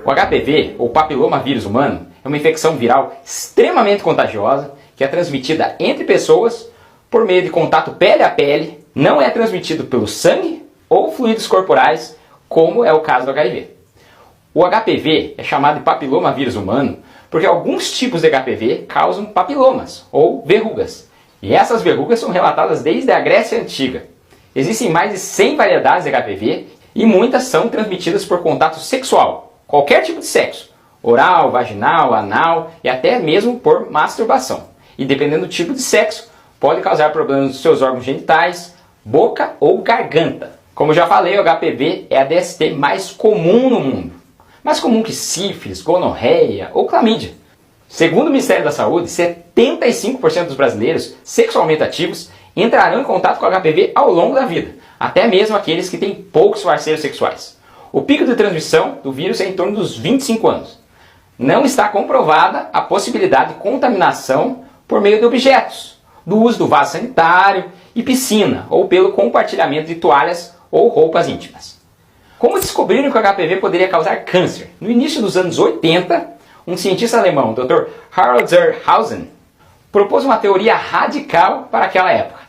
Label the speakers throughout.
Speaker 1: O HPV, ou papilomavírus humano, é uma infecção viral extremamente contagiosa que é transmitida entre pessoas por meio de contato pele a pele, não é transmitido pelo sangue ou fluidos corporais, como é o caso do HIV. O HPV é chamado de papilomavírus humano porque alguns tipos de HPV causam papilomas, ou verrugas. E essas verrugas são relatadas desde a Grécia Antiga. Existem mais de 100 variedades de HPV e muitas são transmitidas por contato sexual, qualquer tipo de sexo, oral, vaginal, anal e até mesmo por masturbação. E dependendo do tipo de sexo, pode causar problemas nos seus órgãos genitais, boca ou garganta. Como já falei, o HPV é a DST mais comum no mundo. Mais comum que sífilis, gonorreia ou clamídia. Segundo o Ministério da Saúde, 75% dos brasileiros sexualmente ativos entrarão em contato com o HPV ao longo da vida, até mesmo aqueles que têm poucos parceiros sexuais. O pico de transmissão do vírus é em torno dos 25 anos. Não está comprovada a possibilidade de contaminação por meio de objetos, do uso do vaso sanitário e piscina, ou pelo compartilhamento de toalhas ou roupas íntimas. Como descobriram que o HPV poderia causar câncer? No início dos anos 80, um cientista alemão, o Dr. Harald Zerhausen, propôs uma teoria radical para aquela época,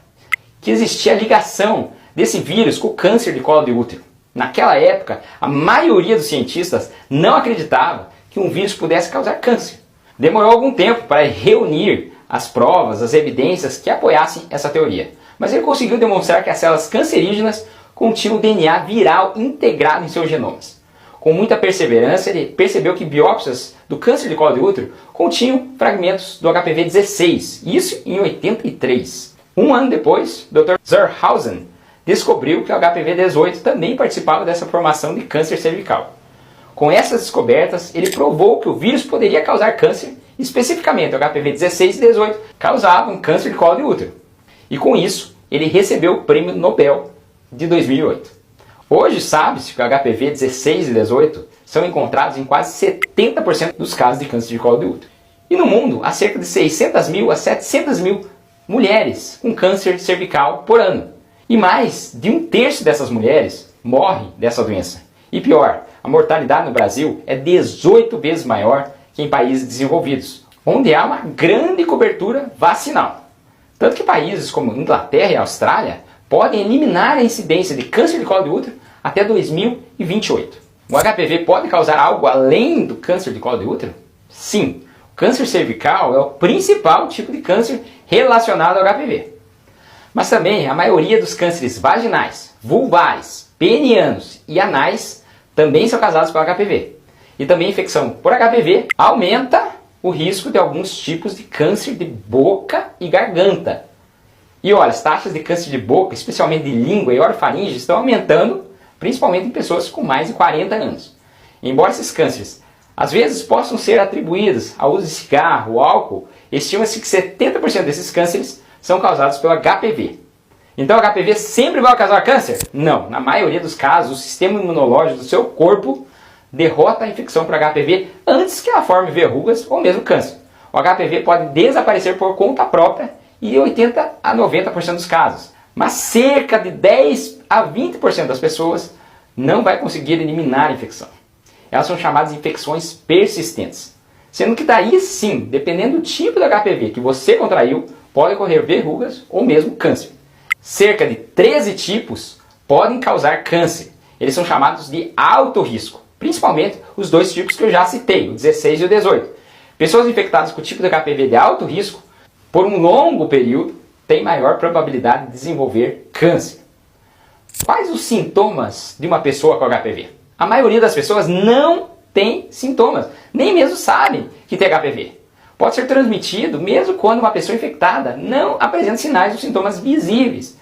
Speaker 1: que existia ligação desse vírus com o câncer de colo de útero. Naquela época, a maioria dos cientistas não acreditava que um vírus pudesse causar câncer. Demorou algum tempo para reunir as provas, as evidências que apoiassem essa teoria, mas ele conseguiu demonstrar que as células cancerígenas continham DNA viral integrado em seus genomas. Com muita perseverança, ele percebeu que biópsias do câncer de colo de útero continham fragmentos do HPV-16, isso em 83. Um ano depois, o Dr. Zerhausen descobriu que o HPV-18 também participava dessa formação de câncer cervical. Com essas descobertas, ele provou que o vírus poderia causar câncer, especificamente o HPV-16 e 18 causavam câncer de colo de útero. E com isso, ele recebeu o Prêmio Nobel de 2008. Hoje sabe-se que o HPV 16 e 18 são encontrados em quase 70% dos casos de câncer de colo de útero. E no mundo, há cerca de 600 mil a 700 mil mulheres com câncer cervical por ano. E mais de um terço dessas mulheres morre dessa doença. E pior, a mortalidade no Brasil é 18 vezes maior que em países desenvolvidos, onde há uma grande cobertura vacinal. Tanto que países como Inglaterra e Austrália podem eliminar a incidência de câncer de colo de útero até 2028. O HPV pode causar algo além do câncer de colo de útero? Sim, o câncer cervical é o principal tipo de câncer relacionado ao HPV. Mas também a maioria dos cânceres vaginais, vulvares, penianos e anais também são causados pelo HPV. E também a infecção por HPV aumenta o risco de alguns tipos de câncer de boca e garganta. E olha, as taxas de câncer de boca, especialmente de língua e orofaringe, estão aumentando, principalmente em pessoas com mais de 40 anos. Embora esses cânceres às vezes possam ser atribuídos ao uso de cigarro ou álcool, estima-se que 70% desses cânceres são causados pelo HPV. Então o HPV sempre vai causar câncer? Não, na maioria dos casos o sistema imunológico do seu corpo derrota a infecção por HPV antes que ela forme verrugas ou mesmo câncer. O HPV pode desaparecer por conta própria em 80 a 90% dos casos. Mas cerca de 10 a 20% das pessoas não vai conseguir eliminar a infecção. Elas são chamadas de infecções persistentes. Sendo que daí sim, dependendo do tipo de HPV que você contraiu, pode ocorrer verrugas ou mesmo câncer. Cerca de 13 tipos podem causar câncer. Eles são chamados de alto risco. Principalmente os dois tipos que eu já citei, o 16 e o 18. Pessoas infectadas com o tipo de HPV de alto risco, por um longo período, têm maior probabilidade de desenvolver câncer. Quais os sintomas de uma pessoa com HPV? A maioria das pessoas não tem sintomas, nem mesmo sabem que tem HPV. Pode ser transmitido mesmo quando uma pessoa infectada não apresenta sinais ou sintomas visíveis.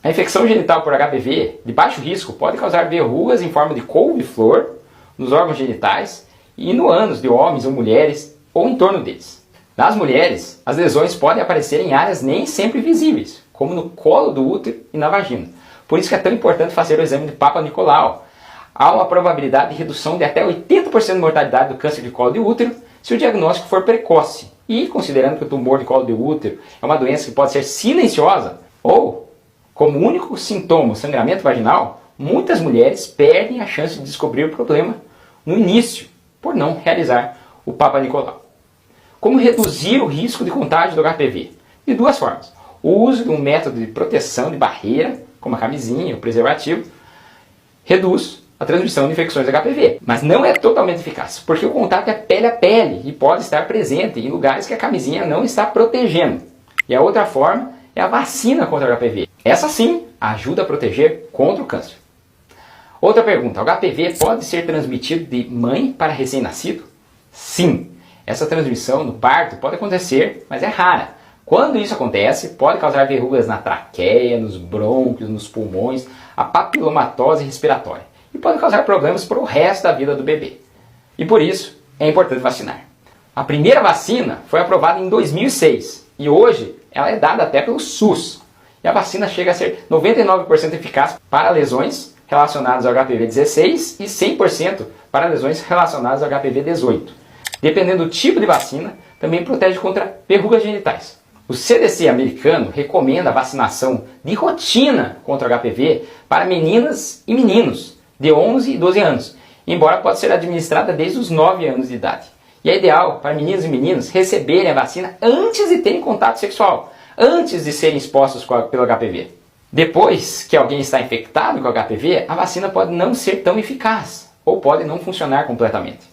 Speaker 1: A infecção genital por HPV de baixo risco pode causar verrugas em forma de couve-flor nos órgãos genitais e no ânus de homens ou mulheres ou em torno deles. Nas mulheres, as lesões podem aparecer em áreas nem sempre visíveis, como no colo do útero e na vagina. Por isso que é tão importante fazer o exame de Papa Nicolau. Há uma probabilidade de redução de até 80% de mortalidade do câncer de colo de útero se o diagnóstico for precoce. E considerando que o tumor de colo de útero é uma doença que pode ser silenciosa ou, como único sintoma, o sangramento vaginal, muitas mulheres perdem a chance de descobrir o problema no início por não realizar o Papa Nicolau. Como reduzir o risco de contágio do HPV? De duas formas. O uso de um método de proteção de barreira, como a camisinha, o preservativo, reduz a transmissão de infecções HPV. Mas não é totalmente eficaz, porque o contato é pele a pele e pode estar presente em lugares que a camisinha não está protegendo. E a outra forma é a vacina contra o HPV. Essa sim ajuda a proteger contra o câncer. Outra pergunta, o HPV pode ser transmitido de mãe para recém-nascido? Sim, essa transmissão no parto pode acontecer, mas é rara. Quando isso acontece, pode causar verrugas na traqueia, nos brônquios, nos pulmões, a papilomatose respiratória e pode causar problemas para o resto da vida do bebê. E por isso é importante vacinar. A primeira vacina foi aprovada em 2006 e hoje ela é dada até pelo SUS. E a vacina chega a ser 99% eficaz para lesões relacionadas ao HPV-16 e 100% para lesões relacionadas ao HPV-18. Dependendo do tipo de vacina, também protege contra verrugas genitais. O CDC americano recomenda a vacinação de rotina contra o HPV para meninas e meninos de 11 e 12 anos, embora possa ser administrada desde os 9 anos de idade. E é ideal para meninos e meninas receberem a vacina antes de terem contato sexual, antes de serem expostos pelo HPV. Depois que alguém está infectado com HPV, a vacina pode não ser tão eficaz ou pode não funcionar completamente.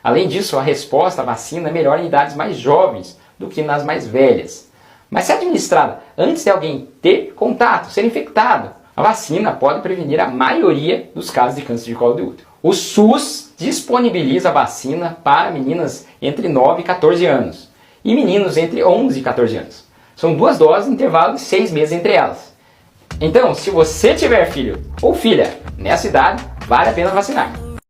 Speaker 1: Além disso, a resposta à vacina é melhor em idades mais jovens do que nas mais velhas. Mas se administrada antes de alguém ter contato, ser infectado, a vacina pode prevenir a maioria dos casos de câncer de colo de útero. O SUS disponibiliza a vacina para meninas entre 9 e 14 anos e meninos entre 11 e 14 anos. São 2 doses em intervalo de 6 meses entre elas. Então, se você tiver filho ou filha nessa idade, vale a pena vacinar.